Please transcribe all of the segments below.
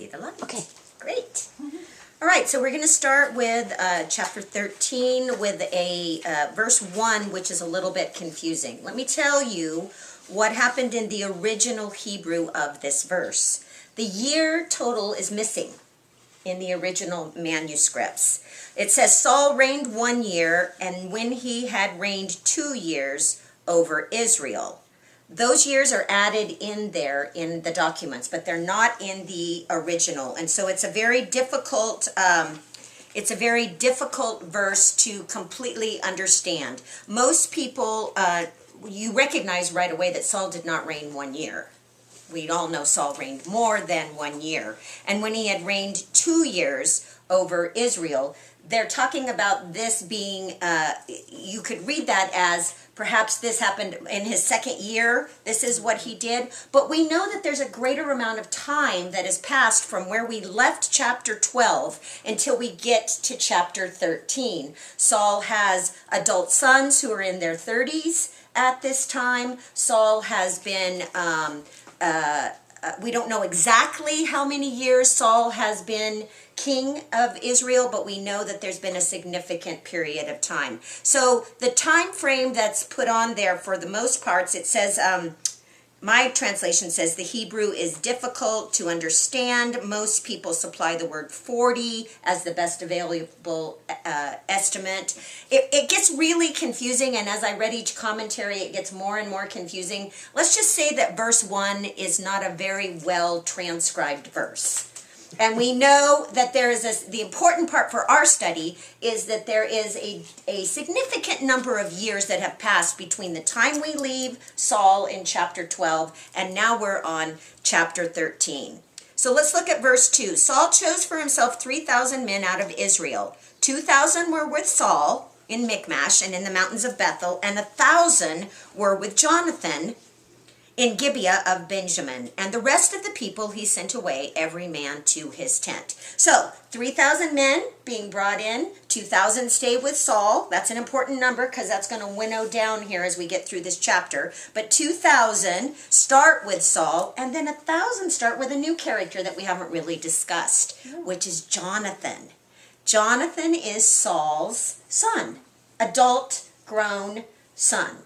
see the light. Okay. Great. All right, so we're going to start with chapter 13 with a verse 1, which is a little bit confusing. Let me tell you what happened in the original Hebrew of this verse. The year total is missing in the original manuscripts. It says Saul reigned 1 year, and when he had reigned 2 years over Israel. Those years are added in there in the documents, but they're not in the original. And so it's a very difficult verse to completely understand. Most people, you recognize right away that Saul did not reign 1 year. We all know Saul reigned more than 1 year. And when he had reigned 2 years over Israel, they're talking about this being, you could read that as perhaps this happened in his second year. This is what he did. But we know that there's a greater amount of time that has passed from where we left chapter 12 until we get to chapter 13. Saul has adult sons who are in their 30s at this time. Saul has been... we don't know exactly how many years Saul has been king of Israel, but we know that there's been a significant period of time. So the time frame that's put on there, for the most parts, it says, my translation says the Hebrew is difficult to understand. Most people supply the word 40 as the best available estimate. It gets really confusing, and as I read each commentary, it gets more and more confusing. Let's just say that verse 1 is not a very well transcribed verse. And we know that there is the important part for our study is that there is a significant number of years that have passed between the time we leave Saul in chapter 12 and now we're on chapter 13. So let's look at verse 2. Saul chose for himself 3,000 men out of Israel. 2,000 were with Saul in Michmash and in the mountains of Bethel, and 1,000 were with Jonathan in Gibeah of Benjamin, and the rest of the people he sent away, every man to his tent. So, 3,000 men being brought in, 2,000 stay with Saul. That's an important number because that's going to winnow down here as we get through this chapter. But 2,000 start with Saul, and then 1,000 start with a new character that we haven't really discussed, which is Jonathan. Jonathan is Saul's son, adult, grown son.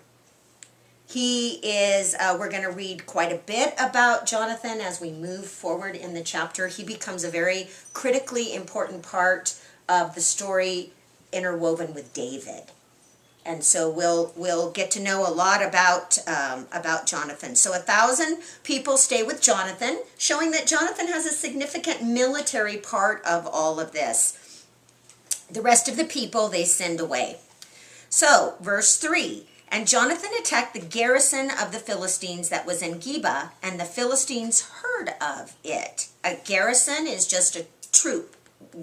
He is, we're going to read quite a bit about Jonathan as we move forward in the chapter. He becomes a very critically important part of the story interwoven with David. And so we'll get to know a lot about Jonathan. So 1,000 people stay with Jonathan, showing that Jonathan has a significant military part of all of this. The rest of the people they send away. So, verse 3. And Jonathan attacked the garrison of the Philistines that was in Gibeah, and the Philistines heard of it. A garrison is just a troop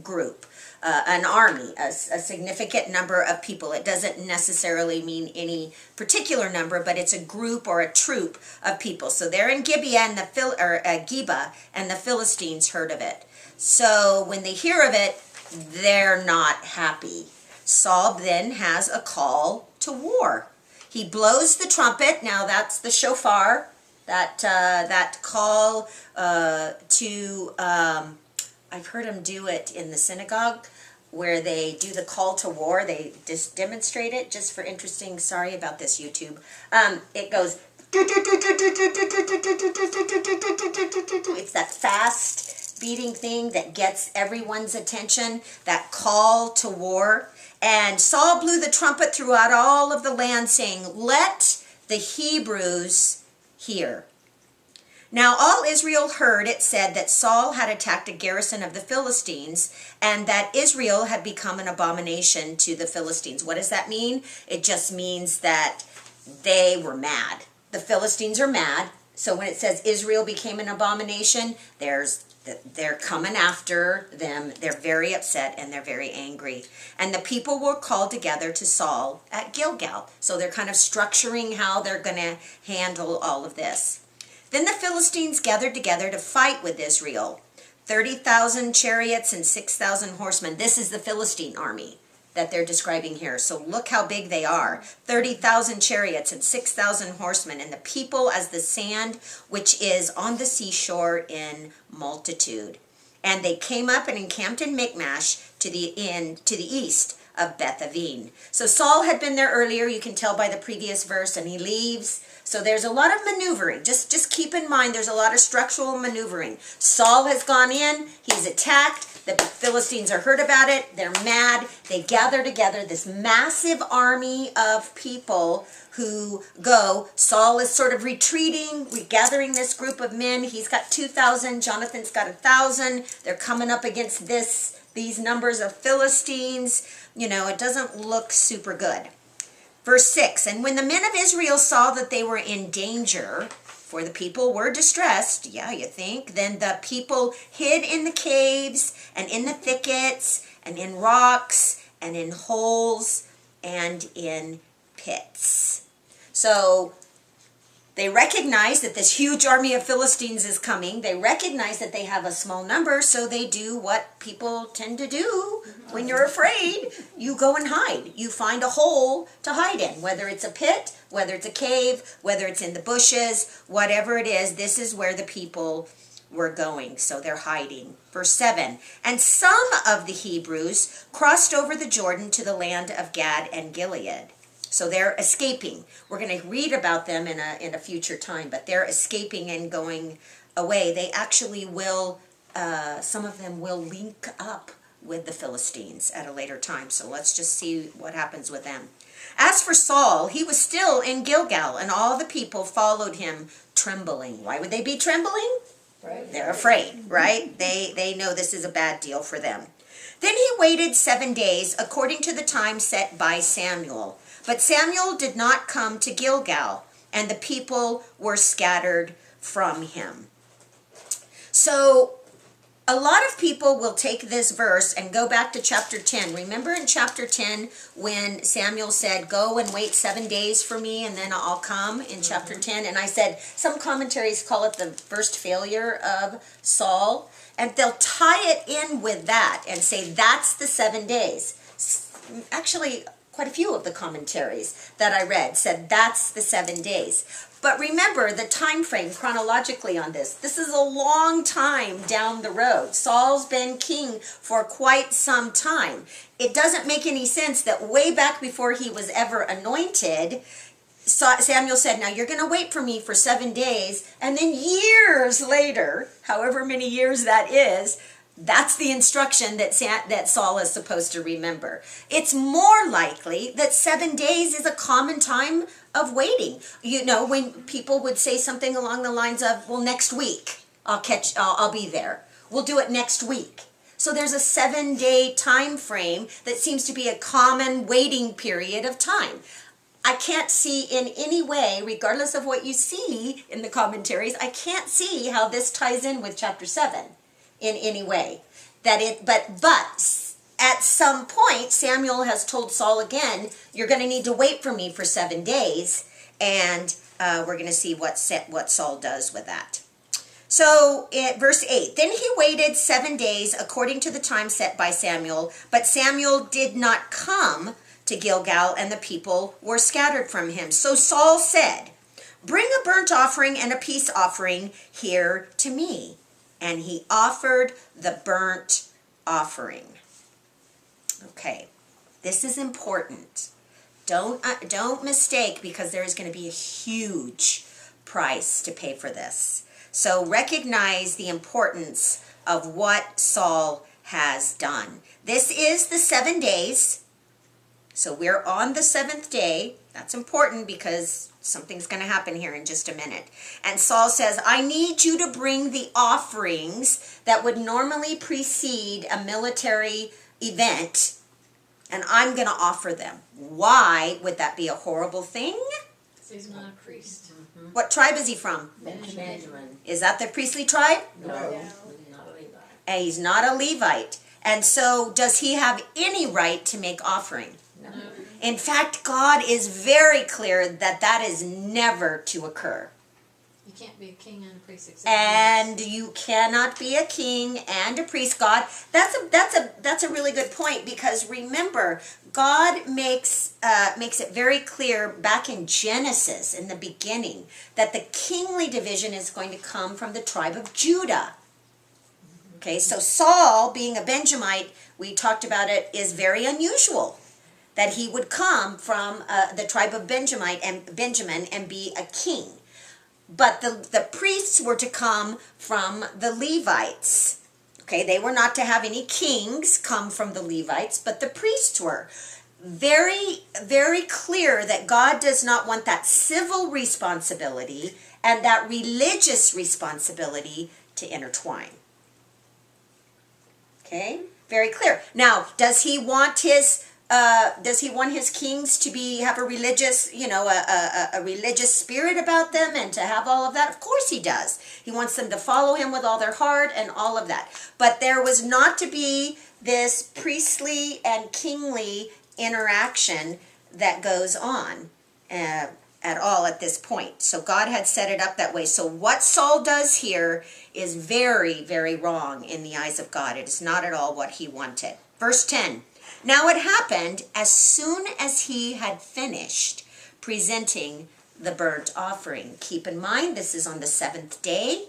group, an army, a significant number of people. It doesn't necessarily mean any particular number, but it's a group or a troop of people. So they're in Gibeah and Gibeah, and the Philistines heard of it. So when they hear of it, they're not happy. Saul then has a call to war. He blows the trumpet. Now that's the shofar. That call to. I've heard him do it in the synagogue, where they do the call to war. They just demonstrate it just for interesting. Sorry about this, YouTube. It goes. It's that fast beating thing that gets everyone's attention. That call to war. And Saul blew the trumpet throughout all of the land, saying, "Let the Hebrews hear." Now all Israel heard it said that Saul had attacked a garrison of the Philistines, and that Israel had become an abomination to the Philistines. What does that mean? It just means that they were mad. The Philistines are mad. So when it says Israel became an abomination, they're coming after them. They're very upset and they're very angry. And the people were called together to Saul at Gilgal. So they're kind of structuring how they're going to handle all of this. Then the Philistines gathered together to fight with Israel. 30,000 chariots and 6,000 horsemen. This is the Philistine army that they're describing here. So look how big they are. 30,000 chariots and 6,000 horsemen, and the people as the sand which is on the seashore in multitude. And they came up and encamped in Michmash to the east of Beth-aven. So Saul had been there earlier, you can tell by the previous verse, and he leaves. So there's a lot of maneuvering. Just keep in mind there's a lot of structural maneuvering. Saul has gone in, he's attacked, the Philistines are heard about it, they're mad, they gather together this massive army of people who go. Saul is sort of retreating, regathering this group of men. He's got 2,000, Jonathan's got 1,000. They're coming up against these numbers of Philistines. You know, it doesn't look super good. Verse 6, and when the men of Israel saw that they were in danger, for the people were distressed, yeah, you think, then the people hid in the caves and in the thickets and in rocks and in holes and in pits. So they recognize that this huge army of Philistines is coming. They recognize that they have a small number, so they do what people tend to do when you're afraid. You go and hide. You find a hole to hide in, whether it's a pit, whether it's a cave, whether it's in the bushes, whatever it is, this is where the people were going. So they're hiding. Verse 7, and some of the Hebrews crossed over the Jordan to the land of Gad and Gilead. So they're escaping. We're going to read about them in a future time, but they're escaping and going away. They actually will, some of them will link up with the Philistines at a later time. So let's just see what happens with them. As for Saul, he was still in Gilgal, and all the people followed him trembling. Why would they be trembling? Right. They're afraid, right? They know this is a bad deal for them. Then he waited 7 days according to the time set by Samuel. But Samuel did not come to Gilgal, and the people were scattered from him. So a lot of people will take this verse and go back to chapter 10. Remember in chapter 10 when Samuel said, go and wait 7 days for me and then I'll come in chapter 10? And I said, some commentaries call it the first failure of Saul. And they'll tie it in with that and say that's the 7 days. Actually, quite a few of the commentaries that I read said that's the 7 days. But remember the time frame chronologically on this. This is a long time down the road. Saul's been king for quite some time. It doesn't make any sense that way back before he was ever anointed, Samuel said, now you're going to wait for me for 7 days, and then years later, however many years that is, that's the instruction that Saul is supposed to remember. It's more likely that 7 days is a common time of waiting. You know, when people would say something along the lines of, well, next week I'll be there. We'll do it next week. So there's a 7-day time frame that seems to be a common waiting period of time. I can't see in any way, regardless of what you see in the commentaries, I can't see how this ties in with chapter 7. In any way, but at some point Samuel has told Saul again, you're going to need to wait for me for 7 days, and we're going to see what Saul does with that. So verse 8, then he waited 7 days according to the time set by Samuel, but Samuel did not come to Gilgal, and the people were scattered from him. So Saul said, bring a burnt offering and a peace offering here to me. And he offered the burnt offering. Okay, this is important. Don't mistake, because there is going to be a huge price to pay for this. So recognize the importance of what Saul has done. This is the 7 days. So we're on the 7th day. That's important because something's going to happen here in just a minute. And Saul says, I need you to bring the offerings that would normally precede a military event, and I'm going to offer them. Why would that be a horrible thing? So he's not a priest. Mm-hmm. What tribe is he from? Benjamin. Is that the priestly tribe? No, he's not a Levite. And he's not a Levite. And so does he have any right to make offering? No. In fact, God is very clear that that is never to occur. You can't be a king and a priest. And you cannot be a king and a priest. God, that's a really good point, because remember, God makes it very clear back in Genesis, in the beginning, that the kingly division is going to come from the tribe of Judah. Okay, so Saul, being a Benjamite, we talked about it, is very unusual that he would come from the tribe of Benjamin and be a king. But the priests were to come from the Levites. Okay, they were not to have any kings come from the Levites, but the priests were. Very, very clear that God does not want that civil responsibility and that religious responsibility to intertwine. Okay, very clear. Now, does he want his kings to have a religious, a religious spirit about them and to have all of that? Of course he does. He wants them to follow him with all their heart and all of that. But there was not to be this priestly and kingly interaction that goes on at all at this point. So God had set it up that way. So what Saul does here is very, very wrong in the eyes of God. It is not at all what he wanted. Verse 10. Now it happened as soon as he had finished presenting the burnt offering. Keep in mind, this is on the 7th day.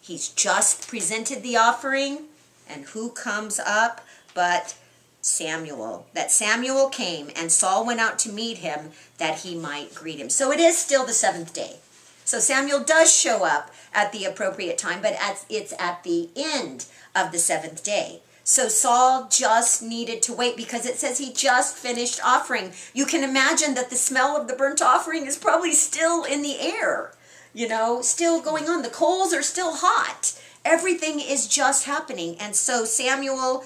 He's just presented the offering. And who comes up but Samuel? That Samuel came, and Saul went out to meet him that he might greet him. So it is still the 7th day. So Samuel does show up at the appropriate time, but it's at the end of the 7th day. So Saul just needed to wait because it says he just finished offering. You can imagine that the smell of the burnt offering is probably still in the air, still going on. The coals are still hot. Everything is just happening. And so Samuel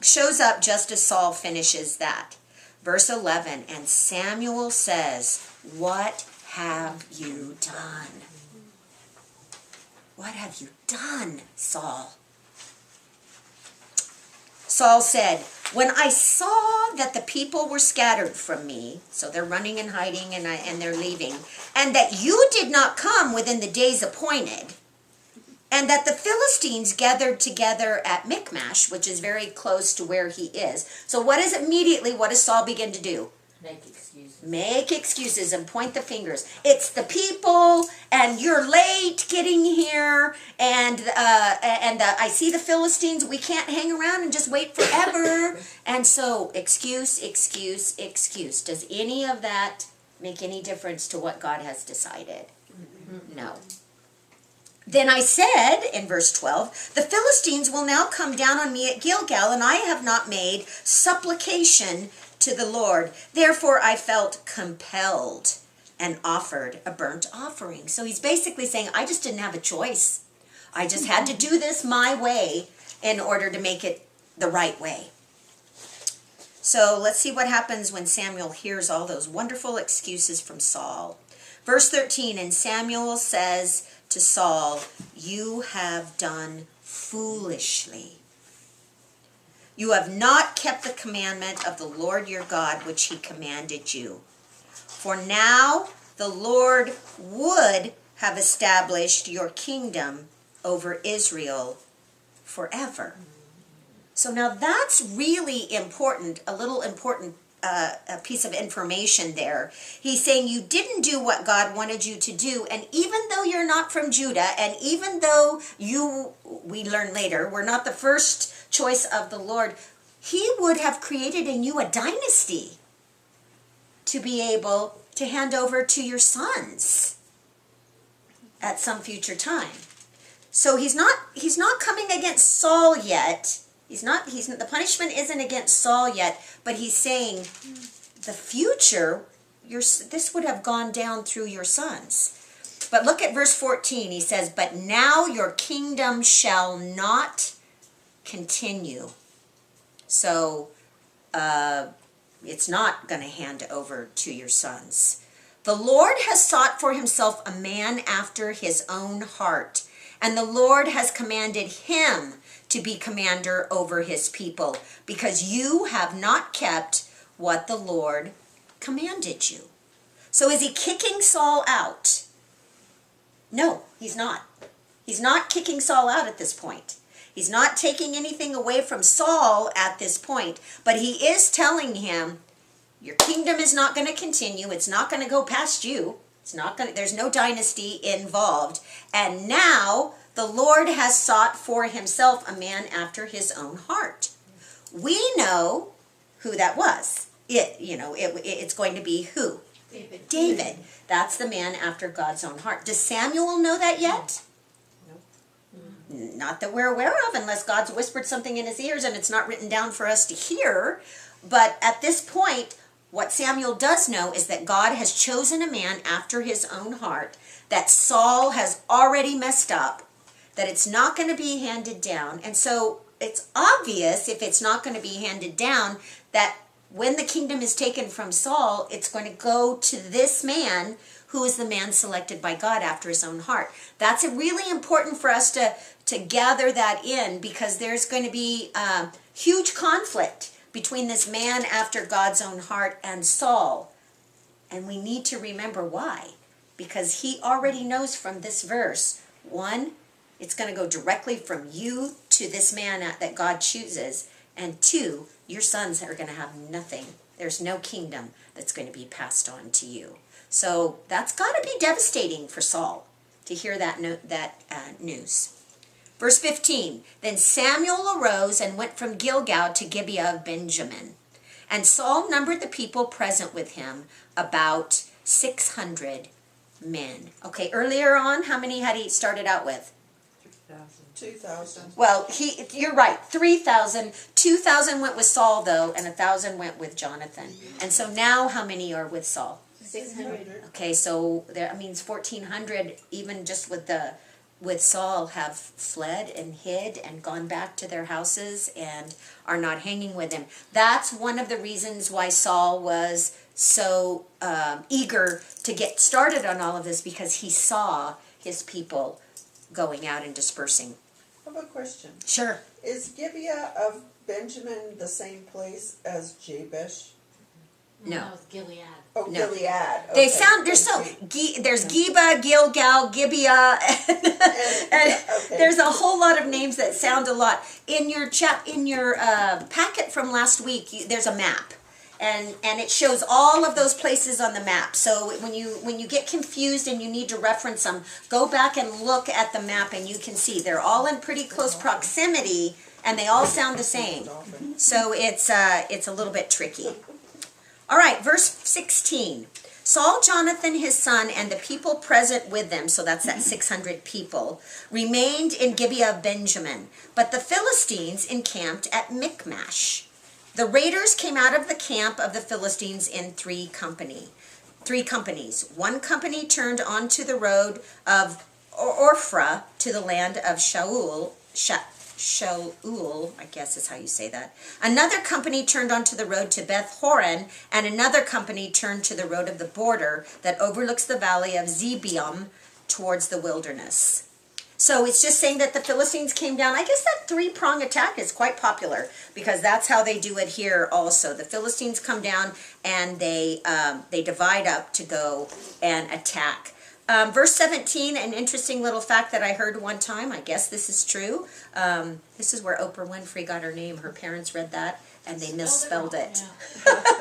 shows up just as Saul finishes that. Verse 11, and Samuel says, "What have you done?" What have you done, Saul? Saul said, "When I saw that the people were scattered from me," so they're running and hiding and they're leaving, "and that you did not come within the days appointed, and that the Philistines gathered together at Michmash," which is very close to where he is. So what does Saul begin to do? Make excuses. Make excuses and point the fingers. It's the people, and you're late getting here, and I see the Philistines. We can't hang around and just wait forever. And so excuse. Does any of that make any difference to what God has decided? No. Then I said, in verse 12, "The Philistines will now come down on me at Gilgal, and I have not made supplication to the Lord. Therefore I felt compelled and offered a burnt offering." So he's basically saying, I just didn't have a choice. I just had to do this my way in order to make it the right way. So let's see what happens when Samuel hears all those wonderful excuses from Saul. Verse 13, and Samuel says to Saul, "You have done foolishly. You have not kept the commandment of the Lord your God, which he commanded you. For now the Lord would have established your kingdom over Israel forever." So now that's really important, a little important a piece of information there. He's saying you didn't do what God wanted you to do, and even though you're not from Judah, and even though we learn later, were not the first choice of the Lord, he would have created in you a dynasty to be able to hand over to your sons at some future time. So he's not coming against Saul yet. The punishment isn't against Saul yet, but he's saying the future, this would have gone down through your sons. But look at verse 14. He says, "But now your kingdom shall not continue." So it's not going to hand over to your sons. "The Lord has sought for himself a man after his own heart, and the Lord has commanded him to be commander over his people, because you have not kept what the Lord commanded you." So is he kicking Saul out? No, he's not. He's not kicking Saul out at this point. He's not taking anything away from Saul at this point, but he is telling him, your kingdom is not going to continue. It's not going to go past you. There's no dynasty involved. And now The Lord has sought for himself a man after his own heart. We know who that was. It's going to be who? David. David. That's the man after God's own heart. Does Samuel know that yet? Not that we're aware of, unless God's whispered something in his ears and it's not written down for us to hear. But at this point, what Samuel does know is that God has chosen a man after his own heart, that Saul has already messed up, that it's not going to be handed down. And so it's obvious, if it's not going to be handed down, that when the kingdom is taken from Saul, it's going to go to this man who is the man selected by God after his own heart. That's really important for us to gather that in, because there's going to be huge conflict between this man after God's own heart and Saul. And we need to remember why. Because he already knows from this verse, one, it's going to go directly from you to this man that God chooses. And two, your sons are going to have nothing. There's no kingdom that's going to be passed on to you. So that's got to be devastating for Saul to hear that news. Verse 15, then Samuel arose and went from Gilgal to Gibeah of Benjamin. And Saul numbered the people present with him, about 600 men. Okay, earlier on, how many had he started out with? 2,000. Well, you're right, 3,000. 2,000 went with Saul, though, and 1,000 went with Jonathan. And so now how many are with Saul? 600. Okay, so that means 1,400, even just with Saul, have fled and hid and gone back to their houses and are not hanging with him. That's one of the reasons why Saul was so eager to get started on all of this, because he saw his people going out and dispersing. I have a question. Sure. Is Gibeah of Benjamin the same place as Jabesh? No. That was Gilead. Oh, No. Gilead. They Okay. sound, there's Geba, Gilgal, Gibeah, and Okay. there's a whole lot of names that sound a lot. In your packet from last week, there's a map, and it shows all of those places on the map. So when you get confused and you need to reference them, go back and look at the map, and you can see they're all in pretty close proximity, and they all sound the same. So it's a little bit tricky. All right, verse 16. Saul, Jonathan, his son, and the people present with them, so that's that 600 people, remained in Gibeah of Benjamin. But the Philistines encamped at Michmash. The raiders came out of the camp of the Philistines in three companies. One company turned onto the road of Orphra to the land of Shaul, I guess is how you say that. Another company turned onto the road to Beth Horon, and another company turned to the road of the border that overlooks the valley of Zebium towards the wilderness. So it's just saying that the Philistines came down. I guess that three-prong attack is quite popular, because that's how they do it here also. The Philistines come down and they divide up to go and attack. Verse 17, an interesting little fact that I heard one time, I guess this is true. This is where Oprah Winfrey got her name. Her parents read that and they misspelled it. Yeah. I heard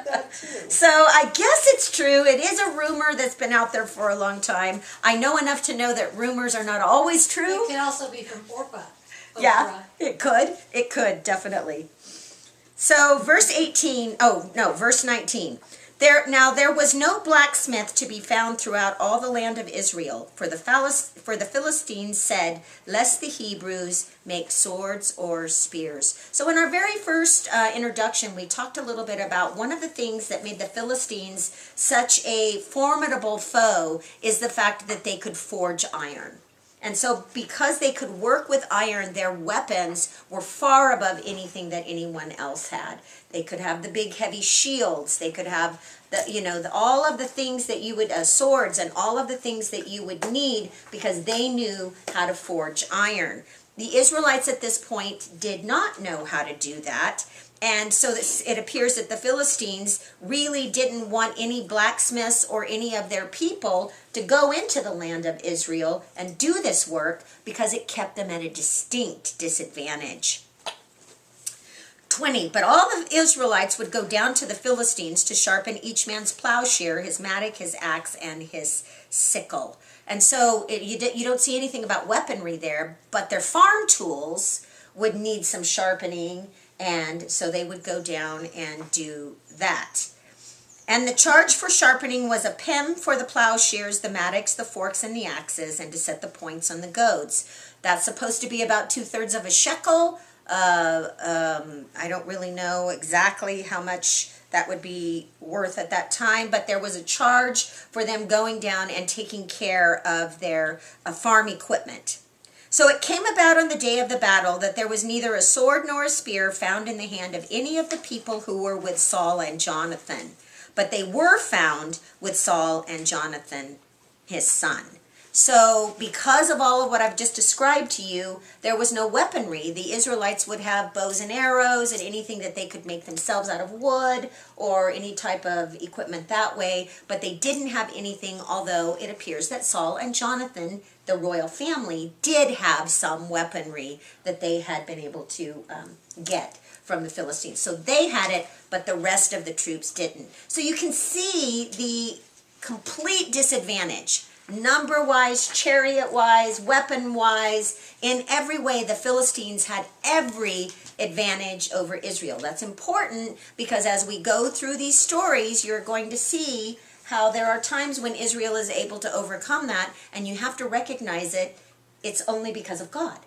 that too. So I guess it's true. It is a rumor that's been out there for a long time. I know enough to know that rumors are not always true. It could also be from Orpah. Yeah, it could. It could, definitely. So verse 19. There was no blacksmith to be found throughout all the land of Israel, for the Philistines said, lest the Hebrews make swords or spears. So in our very first introduction, we talked a little bit about one of the things that made the Philistines such a formidable foe is the fact that they could forge iron. And so because they could work with iron, their weapons were far above anything that anyone else had. They could have the big heavy shields. They could have all of the things that you would, swords and all of the things that you would need, because they knew how to forge iron. The Israelites at this point did not know how to do that. And so it appears that the Philistines really didn't want any blacksmiths or any of their people to go into the land of Israel and do this work, because it kept them at a distinct disadvantage. 20. But all the Israelites would go down to the Philistines to sharpen each man's plowshare, his mattock, his axe, and his sickle. And so you don't see anything about weaponry there, but their farm tools would need some sharpening, and so they would go down and do that. And the charge for sharpening was a pem for the plowshares, the mattocks, the forks, and the axes, and to set the points on the goads. That's supposed to be about 2/3 of a shekel. I don't really know exactly how much that would be worth at that time, but there was a charge for them going down and taking care of their farm equipment. So it came about on the day of the battle that there was neither a sword nor a spear found in the hand of any of the people who were with Saul and Jonathan, but they were found with Saul and Jonathan, his son. So because of all of what I've just described to you, there was no weaponry. The Israelites would have bows and arrows and anything that they could make themselves out of wood or any type of equipment that way, but they didn't have anything, although it appears that Saul and Jonathan, the royal family, did have some weaponry that they had been able to get from the Philistines. So they had it, but the rest of the troops didn't. So you can see the complete disadvantage. Number-wise, chariot-wise, weapon-wise, in every way, the Philistines had every advantage over Israel. That's important because as we go through these stories, you're going to see how there are times when Israel is able to overcome that, and you have to recognize it's only because of God.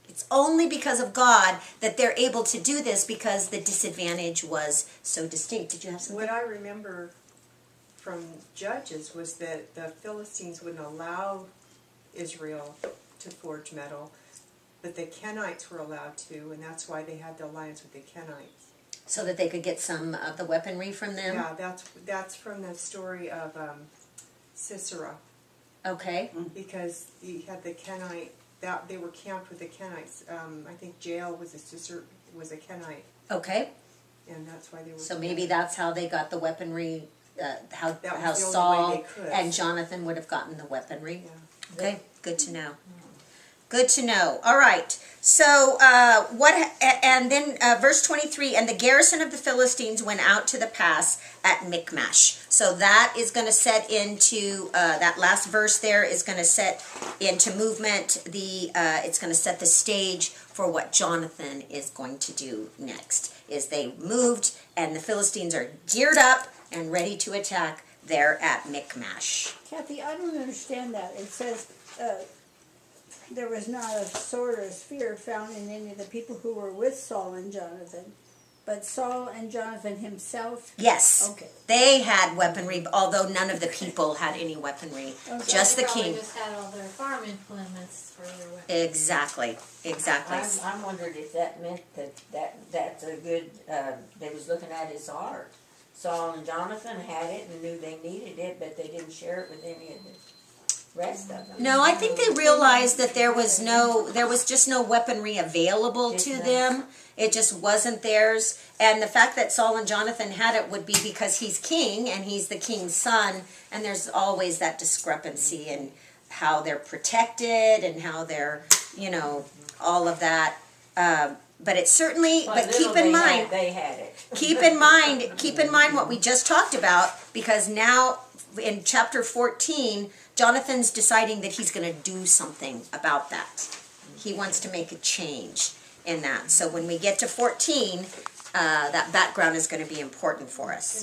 It's only because of God that they're able to do this because the disadvantage was so distinct. Did you have something? What I remember from Judges was that the Philistines wouldn't allow Israel to forge metal, but the Kenites were allowed to, and that's why they had the alliance with the Kenites. So that they could get some of the weaponry from them? Yeah, that's from the story of Sisera. Okay. Because you had the Kenite, that they were camped with the Kenites. I think Jael was a Kenite. Okay. And that's why they were. So maybe that's how they got the weaponry. How the only Saul way they could. and Jonathan would have gotten the weaponry. Yeah. Okay, good to know. Good to know. All right. So and then verse 23, and the garrison of the Philistines went out to the pass at Michmash. So that is going to set into that last verse there is going to set into movement it's going to set the stage for what Jonathan is going to do next. Is they moved and the Philistines are geared up and ready to attack there at Michmash. Kathy, I don't understand that. It says there was not a sword or a spear found in any of the people who were with Saul and Jonathan, but Saul and Jonathan himself. Yes. Okay. They had weaponry, although none of the people had any weaponry. Okay. Just the So king. They just had all their farm implements for their weapons. Exactly. Exactly. I'm wondering if that meant that's a good, they was looking at his heart. Saul and Jonathan had it and knew they needed it, but they didn't share it with any of the rest of them. No, I think they realized that there was just no weaponry available to them. It just wasn't theirs. And the fact that Saul and Jonathan had it would be because he's king and he's the king's son. And there's always that discrepancy in how they're protected and how they're, all of that. But it certainly, but keep in mind, they had it. keep in mind what we just talked about, because now in chapter 14, Jonathan's deciding that he's going to do something about that. He wants to make a change in that. So when we get to 14, that background is going to be important for us.